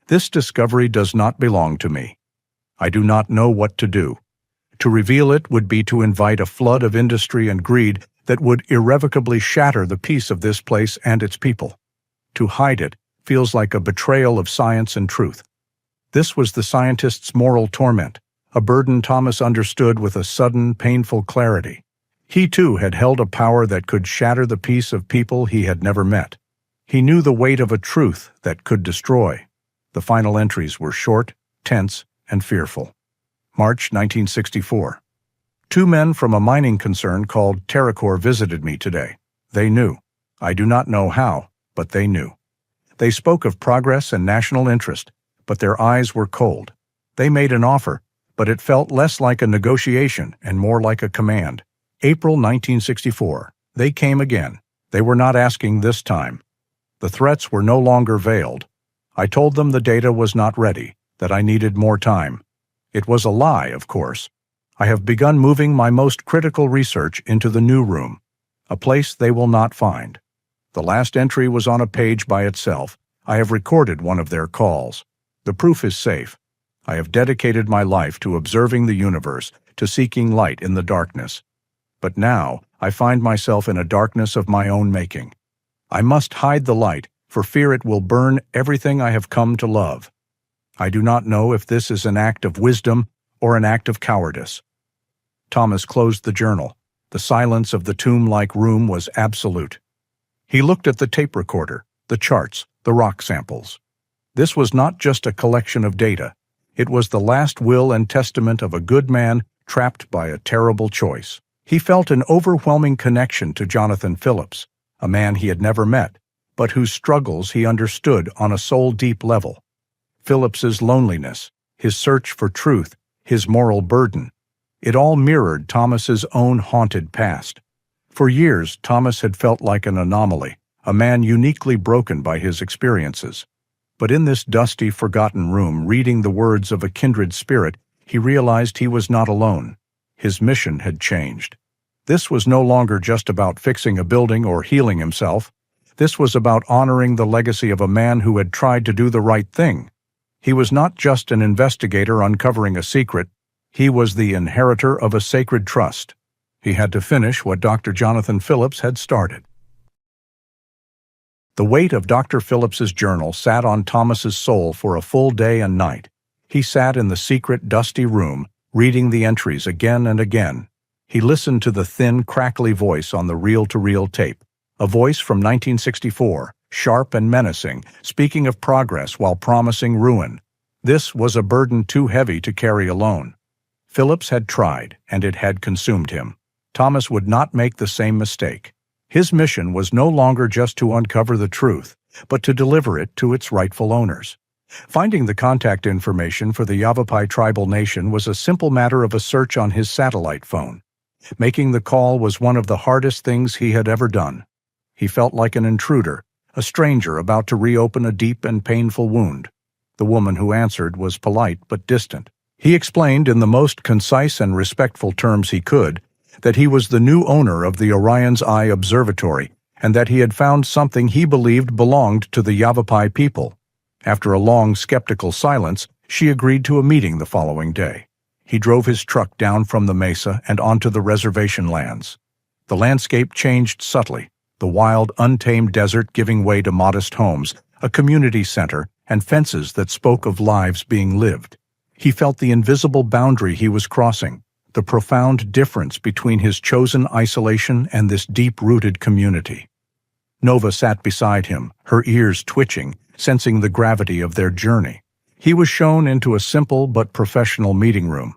This discovery does not belong to me. I do not know what to do. To reveal it would be to invite a flood of industry and greed that would irrevocably shatter the peace of this place and its people. To hide it feels like a betrayal of science and truth. This was the scientist's moral torment, a burden Thomas understood with a sudden, painful clarity. He too had held a power that could shatter the peace of people he had never met. He knew the weight of a truth that could destroy. The final entries were short, tense, and fearful. March 1964. 2 men from a mining concern called Terracor visited me today. They knew. I do not know how, but they knew. They spoke of progress and national interest, but their eyes were cold. They made an offer, but it felt less like a negotiation and more like a command. April 1964. They came again. They were not asking this time. The threats were no longer veiled. I told them the data was not ready, that I needed more time. It was a lie, of course. I have begun moving my most critical research into the new room, a place they will not find. The last entry was on a page by itself. I have recorded one of their calls. The proof is safe. I have dedicated my life to observing the universe, to seeking light in the darkness. But now I find myself in a darkness of my own making. I must hide the light, for fear it will burn everything I have come to love. I do not know if this is an act of wisdom or an act of cowardice. Thomas closed the journal. The silence of the tomb-like room was absolute. He looked at the tape recorder, the charts, the rock samples. This was not just a collection of data. It was the last will and testament of a good man trapped by a terrible choice. He felt an overwhelming connection to Jonathan Phillips, a man he had never met, but whose struggles he understood on a soul-deep level. Phillips's loneliness, his search for truth, his moral burden, it all mirrored Thomas's own haunted past. For years, Thomas had felt like an anomaly, a man uniquely broken by his experiences. But in this dusty, forgotten room, reading the words of a kindred spirit, he realized he was not alone. His mission had changed. This was no longer just about fixing a building or healing himself. This was about honoring the legacy of a man who had tried to do the right thing. He was not just an investigator uncovering a secret. He was the inheritor of a sacred trust. He had to finish what Dr. Jonathan Phillips had started. The weight of Dr. Phillips's journal sat on Thomas's soul for a full day and night. He sat in the secret, dusty room, reading the entries again and again. He listened to the thin, crackly voice on the reel-to-reel tape, a voice from 1964, sharp and menacing, speaking of progress while promising ruin. This was a burden too heavy to carry alone. Phillips had tried, and it had consumed him. Thomas would not make the same mistake. His mission was no longer just to uncover the truth, but to deliver it to its rightful owners. Finding the contact information for the Yavapai tribal nation was a simple matter of a search on his satellite phone. Making the call was one of the hardest things he had ever done. He felt like an intruder, a stranger about to reopen a deep and painful wound. The woman who answered was polite but distant. He explained in the most concise and respectful terms he could that he was the new owner of the Orion's Eye Observatory and that he had found something he believed belonged to the Yavapai people. After a long, skeptical silence, she agreed to a meeting the following day. He drove his truck down from the mesa and onto the reservation lands. The landscape changed subtly, the wild, untamed desert giving way to modest homes, a community center, and fences that spoke of lives being lived. He felt the invisible boundary he was crossing, the profound difference between his chosen isolation and this deep-rooted community. Nova sat beside him, her ears twitching, sensing the gravity of their journey. He was shown into a simple but professional meeting room.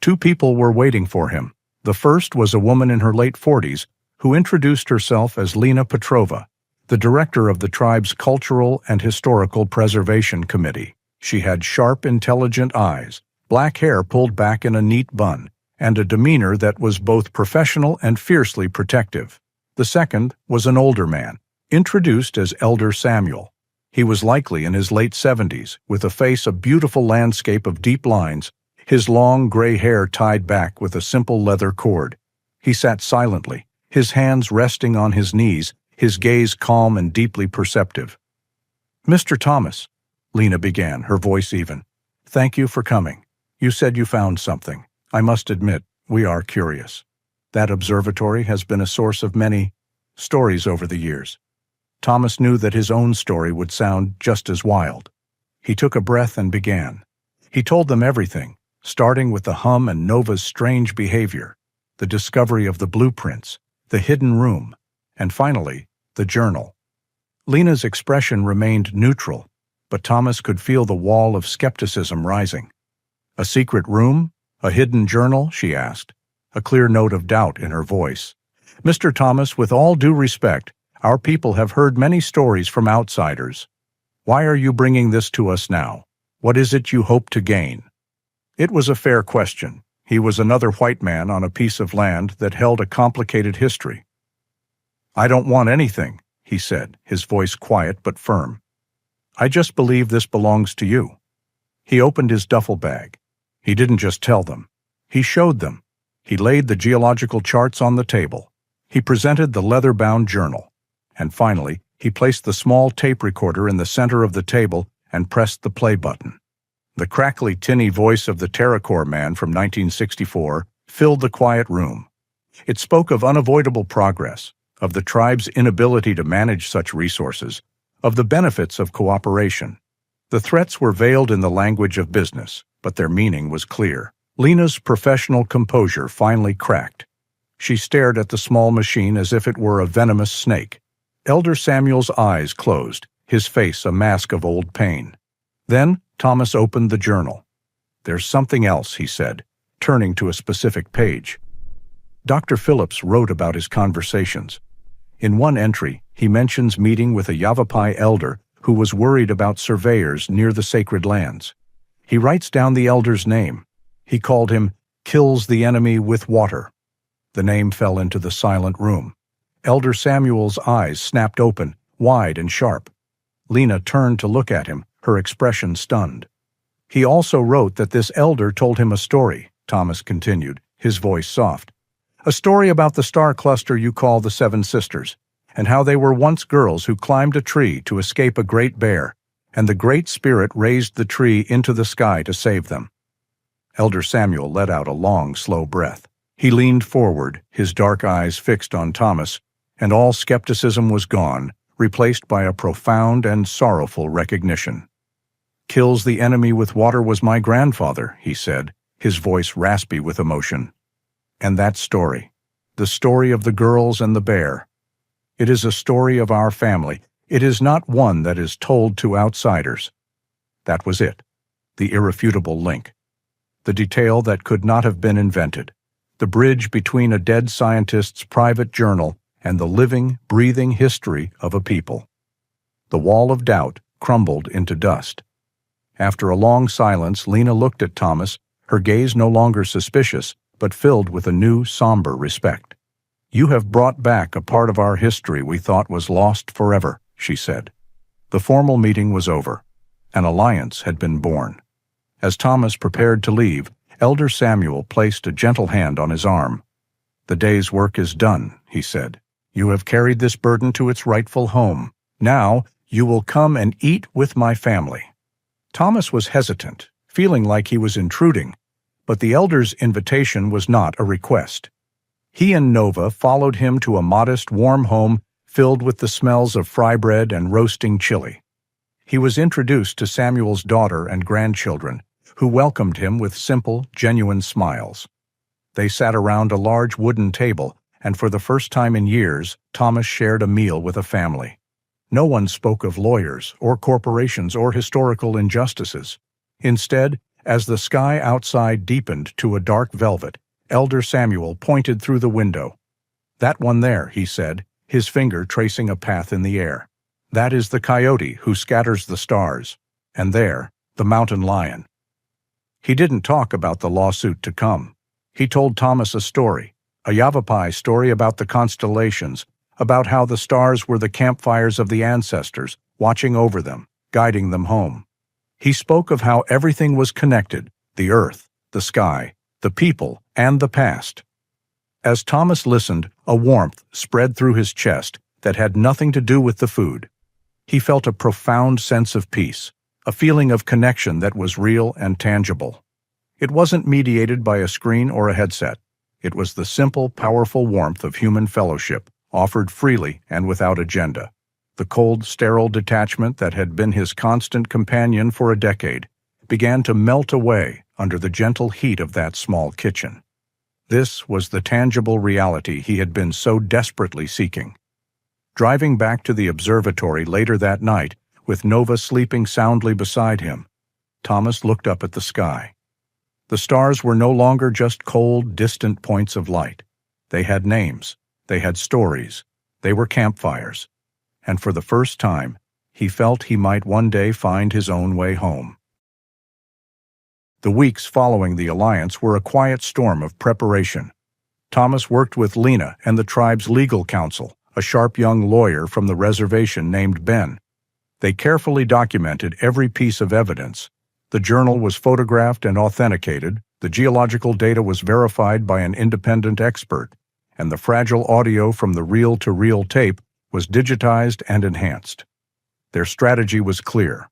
2 people were waiting for him. The first was a woman in her late 40s who introduced herself as Lena Petrova. the director of the tribe's Cultural and Historical Preservation Committee. She had sharp, intelligent eyes, black hair pulled back in a neat bun, and a demeanor that was both professional and fiercely protective. The second was an older man, introduced as Elder Samuel. He was likely in his late 70s, with a face a beautiful landscape of deep lines, his long gray hair tied back with a simple leather cord. He sat silently, his hands resting on his knees, his gaze calm and deeply perceptive. "Mr. Thomas," Lena began, her voice even, "thank you for coming. You said you found something. I must admit, we are curious. That observatory has been a source of many stories over the years." Thomas knew that his own story would sound just as wild. He took a breath and began. He told them everything, starting with the hum and Nova's strange behavior, the discovery of the blueprints, the hidden room, and finally, the journal. Lena's expression remained neutral, but Thomas could feel the wall of skepticism rising. "A secret room? A hidden journal?" she asked, a clear note of doubt in her voice. "Mr. Thomas, with all due respect, our people have heard many stories from outsiders. Why are you bringing this to us now? What is it you hope to gain?" It was a fair question. He was another white man on a piece of land that held a complicated history. "I don't want anything," he said, his voice quiet but firm. "I just believe this belongs to you." He opened his duffel bag. He didn't just tell them. He showed them. He laid the geological charts on the table. He presented the leather-bound journal. And finally, he placed the small tape recorder in the center of the table and pressed the play button. The crackly, tinny voice of the Terracore man from 1964 filled the quiet room. It spoke of unavoidable progress, of the tribe's inability to manage such resources, of the benefits of cooperation. The threats were veiled in the language of business, but their meaning was clear. Lena's professional composure finally cracked. She stared at the small machine as if it were a venomous snake. Elder Samuel's eyes closed, his face a mask of old pain. Then Thomas opened the journal. "There's something else," he said, turning to a specific page. Dr. Phillips wrote about his conversations. In one entry, he mentions meeting with a Yavapai elder who was worried about surveyors near the sacred lands. He writes down the elder's name. He called him "Kills the Enemy with Water." The name fell into the silent room. Elder Samuel's eyes snapped open, wide and sharp. Lena turned to look at him, her expression stunned. "He also wrote that this elder told him a story," Thomas continued, his voice soft. "A story about the star cluster you call the Seven Sisters, and how they were once girls who climbed a tree to escape a great bear, and the Great Spirit raised the tree into the sky to save them." Elder Samuel let out a long, slow breath. He leaned forward, his dark eyes fixed on Thomas, and all skepticism was gone, replaced by a profound and sorrowful recognition. "Kills the enemy with water was my grandfather," he said, his voice raspy with emotion. "And that story, the story of the girls and the bear, it is a story of our family. It is not one that is told to outsiders." That was it, the irrefutable link, the detail that could not have been invented, the bridge between a dead scientist's private journal and the living, breathing history of a people. The wall of doubt crumbled into dust. After a long silence, Lena looked at Thomas, her gaze no longer suspicious, but filled with a new, somber respect. "You have brought back a part of our history we thought was lost forever," she said. The formal meeting was over. An alliance had been born. As Thomas prepared to leave, Elder Samuel placed a gentle hand on his arm. "The day's work is done," he said. "You have carried this burden to its rightful home. Now you will come and eat with my family." Thomas was hesitant, feeling like he was intruding, but the elder's invitation was not a request. He and Nova followed him to a modest, warm home filled with the smells of fry bread and roasting chili. He was introduced to Samuel's daughter and grandchildren, who welcomed him with simple, genuine smiles. They sat around a large wooden table, and for the first time in years, Thomas shared a meal with a family. No one spoke of lawyers or corporations or historical injustices. Instead, as the sky outside deepened to a dark velvet, Elder Samuel pointed through the window. "That one there," he said, his finger tracing a path in the air. "That is the coyote who scatters the stars. And there, the mountain lion." He didn't talk about the lawsuit to come. He told Thomas a story, a Yavapai story about the constellations, about how the stars were the campfires of the ancestors, watching over them, guiding them home. He spoke of how everything was connected, the earth, the sky, the people, and the past. As Thomas listened, a warmth spread through his chest that had nothing to do with the food. He felt a profound sense of peace, a feeling of connection that was real and tangible. It wasn't mediated by a screen or a headset. It was the simple, powerful warmth of human fellowship, offered freely and without agenda. The cold, sterile detachment that had been his constant companion for a decade began to melt away under the gentle heat of that small kitchen. This was the tangible reality he had been so desperately seeking. Driving back to the observatory later that night, with Nova sleeping soundly beside him, Thomas looked up at the sky. The stars were no longer just cold, distant points of light. They had names, they had stories, they were campfires. And for the first time, he felt he might one day find his own way home. The weeks following the alliance were a quiet storm of preparation. Thomas worked with Lena and the tribe's legal counsel, a sharp young lawyer from the reservation named Ben. They carefully documented every piece of evidence. The journal was photographed and authenticated, the geological data was verified by an independent expert, and the fragile audio from the reel-to-reel tape was digitized and enhanced. Their strategy was clear.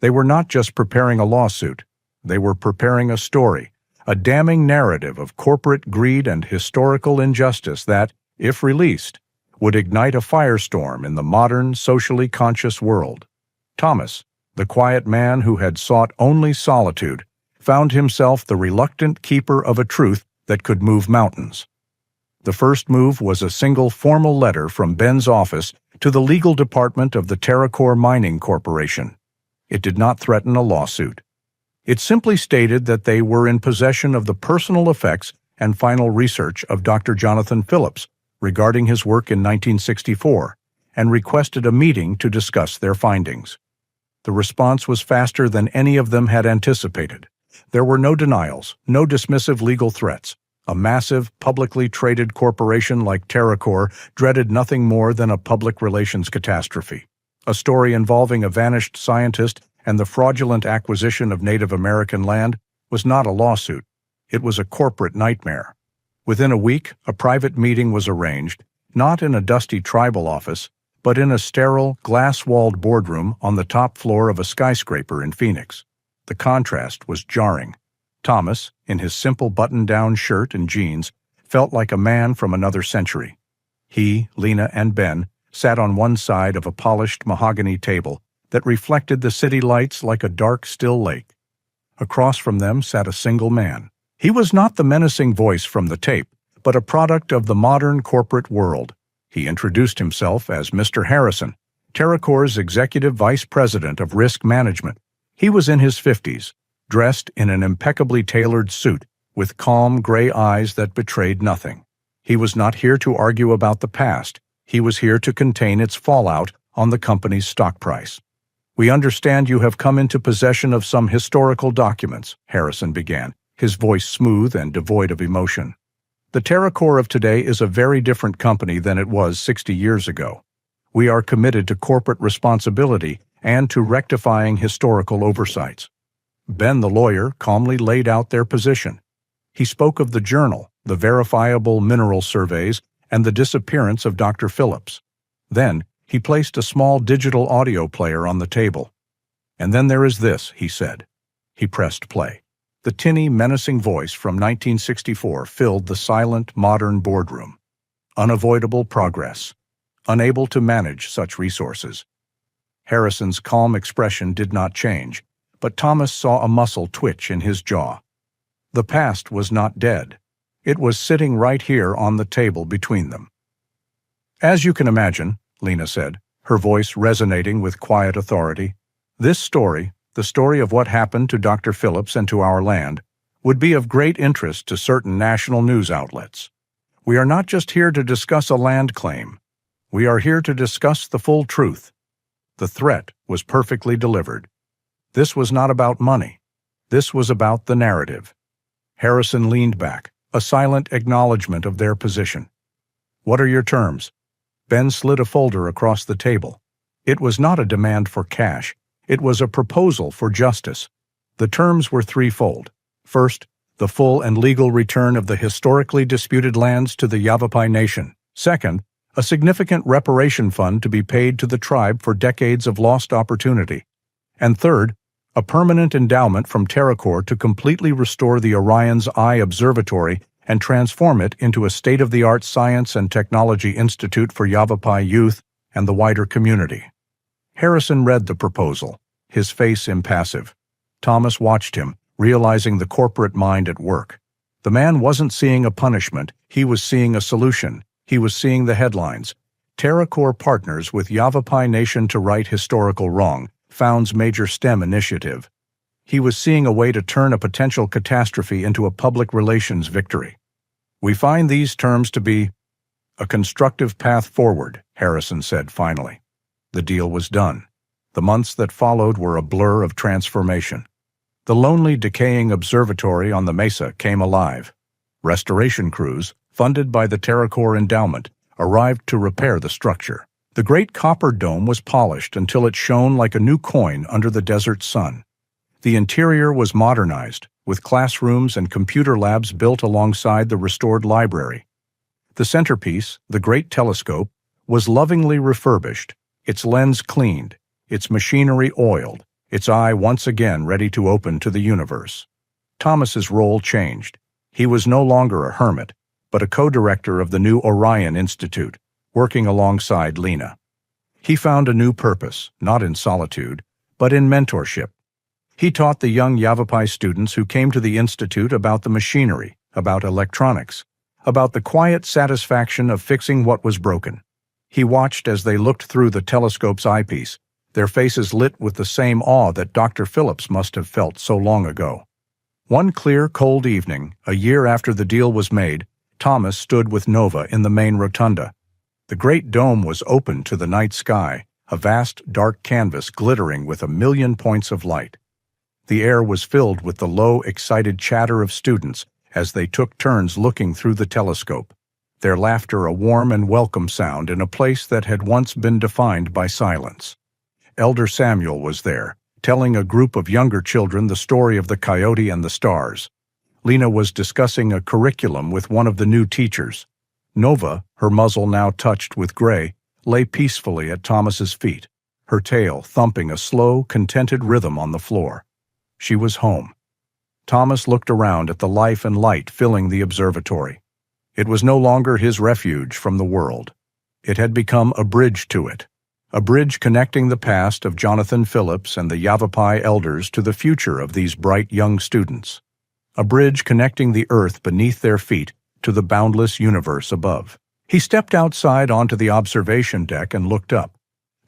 They were not just preparing a lawsuit. They were preparing a story, a damning narrative of corporate greed and historical injustice that, if released, would ignite a firestorm in the modern, socially conscious world. Thomas, the quiet man who had sought only solitude, found himself the reluctant keeper of a truth that could move mountains. The first move was a single formal letter from Ben's office to the legal department of the TerraCore Mining Corporation. It did not threaten a lawsuit. It simply stated that they were in possession of the personal effects and final research of Dr. Jonathan Phillips regarding his work in 1964, and requested a meeting to discuss their findings. The response was faster than any of them had anticipated. There were no denials, no dismissive legal threats. A massive, publicly traded corporation like TerraCore dreaded nothing more than a public relations catastrophe. A story involving a vanished scientist and the fraudulent acquisition of Native American land was not a lawsuit. It was a corporate nightmare. Within a week, a private meeting was arranged, not in a dusty tribal office, but in a sterile, glass-walled boardroom on the top floor of a skyscraper in Phoenix. The contrast was jarring. Thomas, in his simple button-down shirt and jeans, felt like a man from another century. He, Lena, and Ben sat on one side of a polished mahogany table that reflected the city lights like a dark, still lake. Across from them sat a single man. He was not the menacing voice from the tape, but a product of the modern corporate world. He introduced himself as Mr. Harrison, TerraCore's Executive Vice President of Risk Management. He was in his 50s, dressed in an impeccably tailored suit, with calm gray eyes that betrayed nothing. He was not here to argue about the past. He was here to contain its fallout on the company's stock price. "We understand you have come into possession of some historical documents," Harrison began, his voice smooth and devoid of emotion. "The TerraCore of today is a very different company than it was 60 years ago. We are committed to corporate responsibility and to rectifying historical oversights." Ben, the lawyer, calmly laid out their position. He spoke of the journal, the verifiable mineral surveys, and the disappearance of Dr. Phillips. Then, he placed a small digital audio player on the table. "And then there is this," he said. He pressed play. The tinny, menacing voice from 1964 filled the silent, modern boardroom. Unavoidable progress. Unable to manage such resources. Harrison's calm expression did not change, but Thomas saw a muscle twitch in his jaw. The past was not dead. It was sitting right here on the table between them. "As you can imagine," Lena said, her voice resonating with quiet authority, "this story, the story of what happened to Dr. Phillips and to our land, would be of great interest to certain national news outlets. We are not just here to discuss a land claim. We are here to discuss the full truth. The threat was perfectly delivered. This was not about money. This was about the narrative. Harrison leaned back, a silent acknowledgement of their position. What are your terms? Ben slid a folder across the table. It was not a demand for cash. It was a proposal for justice. The terms were threefold. First, the full and legal return of the historically disputed lands to the Yavapai Nation. Second, a significant reparation fund to be paid to the tribe for decades of lost opportunity. And third, a permanent endowment from TerraCore to completely restore the Orion's Eye Observatory and transform it into a state-of-the-art science and technology institute for Yavapai youth and the wider community. Harrison read the proposal, his face impassive. Thomas watched him, realizing the corporate mind at work. The man wasn't seeing a punishment, he was seeing a solution. He was seeing the headlines. TerraCore partners with Yavapai Nation to right historical wrong, founds major STEM initiative. He was seeing a way to turn a potential catastrophe into a public relations victory. We find these terms to be a constructive path forward, Harrison said finally. The deal was done. The months that followed were a blur of transformation. The lonely, decaying observatory on the mesa came alive. Restoration crews, funded by the TerraCore endowment, arrived to repair the structure. The great copper dome was polished until it shone like a new coin under the desert sun. The interior was modernized, with classrooms and computer labs built alongside the restored library. The centerpiece, the great telescope, was lovingly refurbished, its lens cleaned, its machinery oiled, its eye once again ready to open to the universe. Thomas's role changed. He was no longer a hermit, but a co-director of the new Orion Institute, working alongside Lena. He found a new purpose, not in solitude, but in mentorship. He taught the young Yavapai students who came to the Institute about the machinery, about electronics, about the quiet satisfaction of fixing what was broken. He watched as they looked through the telescope's eyepiece, their faces lit with the same awe that Dr. Phillips must have felt so long ago. One clear, cold evening, a year after the deal was made, Thomas stood with Nova in the main rotunda. The great dome was open to the night sky, a vast, dark canvas glittering with 1,000,000 points of light. The air was filled with the low, excited chatter of students as they took turns looking through the telescope, their laughter a warm and welcome sound in a place that had once been defined by silence. Elder Samuel was there, telling a group of younger children the story of the coyote and the stars. Lena was discussing a curriculum with one of the new teachers. Nova, her muzzle now touched with gray, lay peacefully at Thomas's feet, her tail thumping a slow, contented rhythm on the floor. She was home. Thomas looked around at the life and light filling the observatory. It was no longer his refuge from the world. It had become a bridge to it. A bridge connecting the past of Jonathan Phillips and the Yavapai elders to the future of these bright young students. A bridge connecting the earth beneath their feet to the boundless universe above. He stepped outside onto the observation deck and looked up.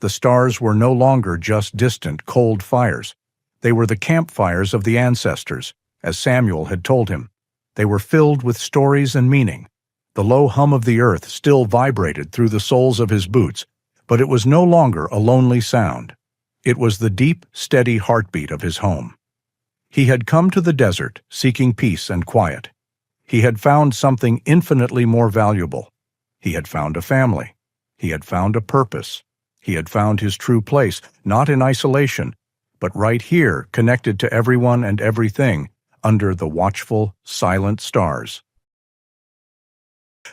The stars were no longer just distant, cold fires. They were the campfires of the ancestors, as Samuel had told him. They were filled with stories and meaning. The low hum of the earth still vibrated through the soles of his boots, but it was no longer a lonely sound. It was the deep, steady heartbeat of his home. He had come to the desert, seeking peace and quiet. He had found something infinitely more valuable. He had found a family. He had found a purpose. He had found his true place, not in isolation, but right here, connected to everyone and everything, under the watchful, silent stars.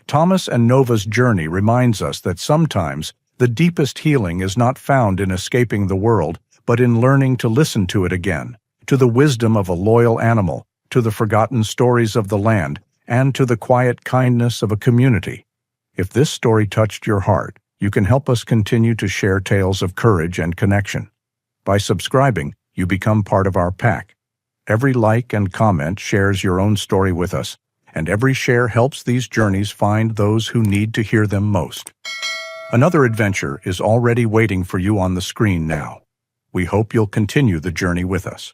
Thomas and Nova's journey reminds us that sometimes the deepest healing is not found in escaping the world, but in learning to listen to it again, to the wisdom of a loyal animal, to the forgotten stories of the land, and to the quiet kindness of a community. If this story touched your heart, you can help us continue to share tales of courage and connection. By subscribing, you become part of our pack. Every like and comment shares your own story with us, and every share helps these journeys find those who need to hear them most. Another adventure is already waiting for you on the screen now. We hope you'll continue the journey with us.